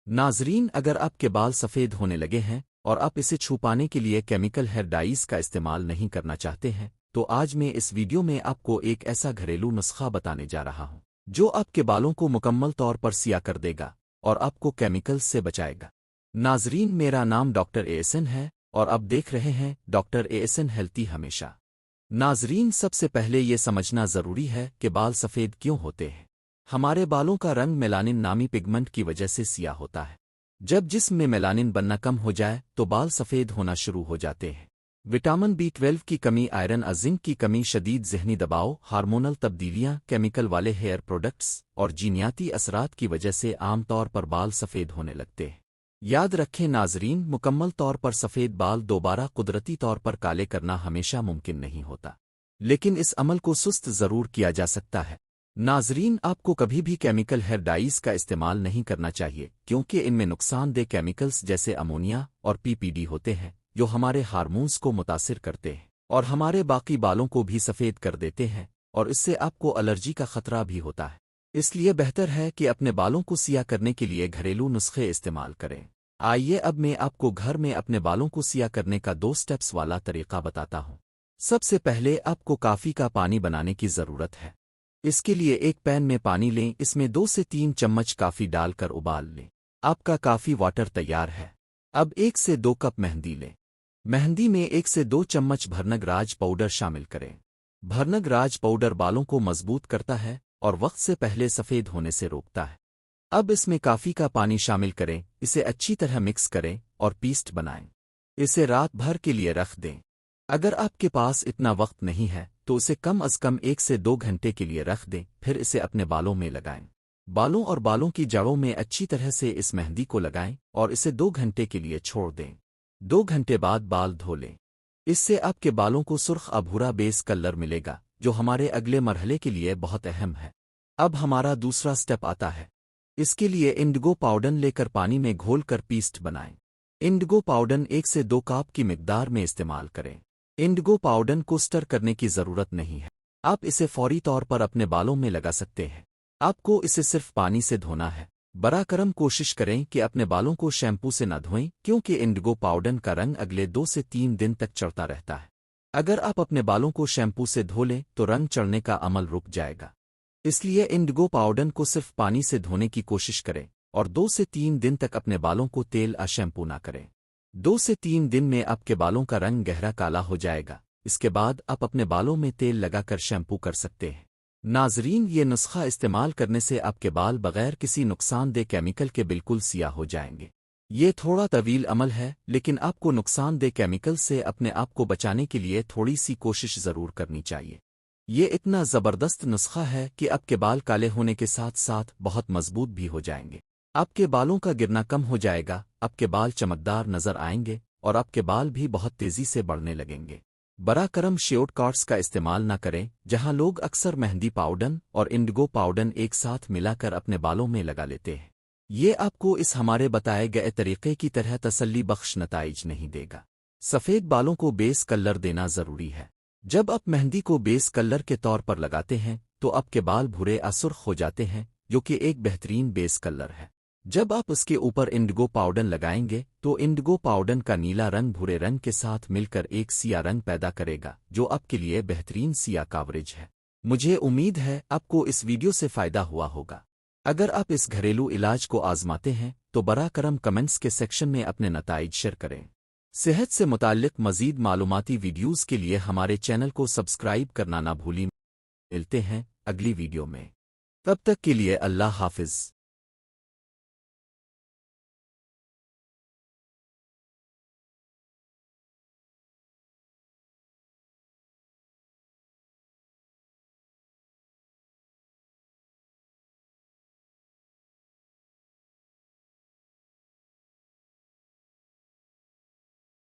नाजरीन, अगर आपके बाल सफ़ेद होने लगे हैं और आप इसे छुपाने के लिए केमिकल हेयर डाइज का इस्तेमाल नहीं करना चाहते हैं, तो आज मैं इस वीडियो में आपको एक ऐसा घरेलू नुस्खा बताने जा रहा हूं जो आपके बालों को मुकम्मल तौर पर सिया कर देगा और आपको केमिकल्स से बचाएगा। नाजरीन, मेरा नाम डॉक्टर एएसएन है और आप देख रहे हैं डॉक्टर एएसएन हेल्थी हमेशा। नाजरीन, सबसे पहले ये समझना ज़रूरी है कि बाल सफ़ेद क्यों होते हैं। हमारे बालों का रंग मेलानिन नामी पिगमेंट की वजह से सिया होता है। जब जिस्म में मेलानिन बनना कम हो जाए तो बाल सफ़ेद होना शुरू हो जाते हैं। विटामिन B12 की कमी, आयरन जिंक की कमी, शदीद ज़हनी दबाव, हार्मोनल तब्दीलियां, केमिकल वाले हेयर प्रोडक्ट्स और जीनियाती असरात की वजह से आम तौर पर बाल सफ़ेद होने लगते हैं। याद रखें नाजरीन, मुकम्मल तौर पर सफ़ेद बाल दोबारा कुदरती तौर पर काले करना हमेशा मुमकिन नहीं होता, लेकिन इस अमल को सुस्त ज़रूर किया जा सकता है। नाजरीन, आपको कभी भी केमिकल हेयर डाइज का इस्तेमाल नहीं करना चाहिए क्योंकि इनमें नुकसानदेह केमिकल्स जैसे अमोनिया और PPD होते हैं जो हमारे हार्मोन्स को मुतासिर करते हैं और हमारे बाकी बालों को भी सफ़ेद कर देते हैं, और इससे आपको एलर्जी का खतरा भी होता है। इसलिए बेहतर है कि अपने बालों को सिया करने के लिए घरेलू नुस्खे इस्तेमाल करें। आइए अब मैं आपको घर में अपने बालों को सिया करने का 2 स्टेप्स वाला तरीका बताता हूँ। सबसे पहले आपको काफ़ी का पानी बनाने की ज़रूरत है। इसके लिए एक पैन में पानी लें, इसमें 2 से 3 चम्मच काफ़ी डालकर उबाल लें। आपका काफ़ी वाटर तैयार है। अब 1 से 2 कप मेहंदी लें। मेहंदी में 1 से 2 चम्मच भरनग राज पाउडर शामिल करें। भरनग राज पाउडर बालों को मजबूत करता है और वक्त से पहले सफ़ेद होने से रोकता है। अब इसमें काफ़ी का पानी शामिल करें, इसे अच्छी तरह मिक्स करें और पेस्ट बनाएं। इसे रात भर के लिए रख दें। अगर आपके पास इतना वक्त नहीं है तो इसे कम अज़ कम 1 से 2 घंटे के लिए रख दें, फिर इसे अपने बालों में लगाएं। बालों और बालों की जड़ों में अच्छी तरह से इस मेहंदी को लगाएं और इसे 2 घंटे के लिए छोड़ दें। 2 घंटे बाद बाल धो लें। इससे आपके बालों को सुर्ख अभूरा बेस कलर मिलेगा जो हमारे अगले मरहले के लिए बहुत अहम है। अब हमारा दूसरा स्टेप आता है। इसके लिए इंडिगो पाउडर लेकर पानी में घोल कर पेस्ट बनाएं। इंडिगो पाउडर 1 से 2 कप की मिकदार में इस्तेमाल करें। इंडिगो पाउडर को स्टर करने की ज़रूरत नहीं है। आप इसे फौरी तौर पर अपने बालों में लगा सकते हैं। आपको इसे सिर्फ पानी से धोना है। बराकरम कोशिश करें कि अपने बालों को शैम्पू से न धोएं क्योंकि इंडिगो पाउडर का रंग अगले 2 से 3 दिन तक चढ़ता रहता है। अगर आप अपने बालों को शैम्पू से धो लें तो रंग चढ़ने का अमल रुक जाएगा। इसलिए इंडिगो पाउडर को सिर्फ पानी से धोने की कोशिश करें और 2 से 3 दिन तक अपने बालों को तेल शैम्पू ना करें। 2 से 3 दिन में आपके बालों का रंग गहरा काला हो जाएगा। इसके बाद आप अपने बालों में तेल लगाकर शैम्पू कर सकते हैं। नाजरीन, ये नुस्खा इस्तेमाल करने से आपके बाल बगैर किसी नुकसानदेह केमिकल के बिल्कुल सिया हो जाएंगे। ये थोड़ा तवील अमल है, लेकिन आपको नुकसानदेह केमिकल से अपने आप को बचाने के लिए थोड़ी सी कोशिश ज़रूर करनी चाहिए। ये इतना ज़बरदस्त नुस्खा है कि आपके बाल काले होने के साथ साथ बहुत मजबूत भी हो जाएंगे। आपके बालों का गिरना कम हो जाएगा, आपके बाल चमकदार नजर आएंगे और आपके बाल भी बहुत तेजी से बढ़ने लगेंगे। बराकरम शॉर्टकट्स का इस्तेमाल न करें, जहां लोग अक्सर मेहंदी पाउडर और इंडिगो पाउडर एक साथ मिलाकर अपने बालों में लगा लेते हैं। ये आपको इस हमारे बताए गए तरीके की तरह तसल्ली बख्श नताइज नहीं देगा। सफ़ेद बालों को बेस कलर देना ज़रूरी है। जब आप मेहंदी को बेस कलर के तौर पर लगाते हैं तो आपके बाल भूरे सुर्ख हो जाते हैं, जो कि एक बेहतरीन बेस कलर है। जब आप उसके ऊपर इंडिगो पाउडर लगाएंगे तो इंडिगो पाउडर का नीला रंग भूरे रंग के साथ मिलकर एक सिया रंग पैदा करेगा, जो आपके लिए बेहतरीन सिया कवरेज है। मुझे उम्मीद है आपको इस वीडियो से फ़ायदा हुआ होगा। अगर आप इस घरेलू इलाज को आजमाते हैं तो बराकरम कमेंट्स के सेक्शन में अपने नताइज शेयर करें। सेहत से मुताल्लिक मज़ीद मालूमाती वीडियोज़ के लिए हमारे चैनल को सब्सक्राइब करना ना भूलें। मिलते हैं अगली वीडियो में। तब तक के लिए अल्लाह हाफिज़।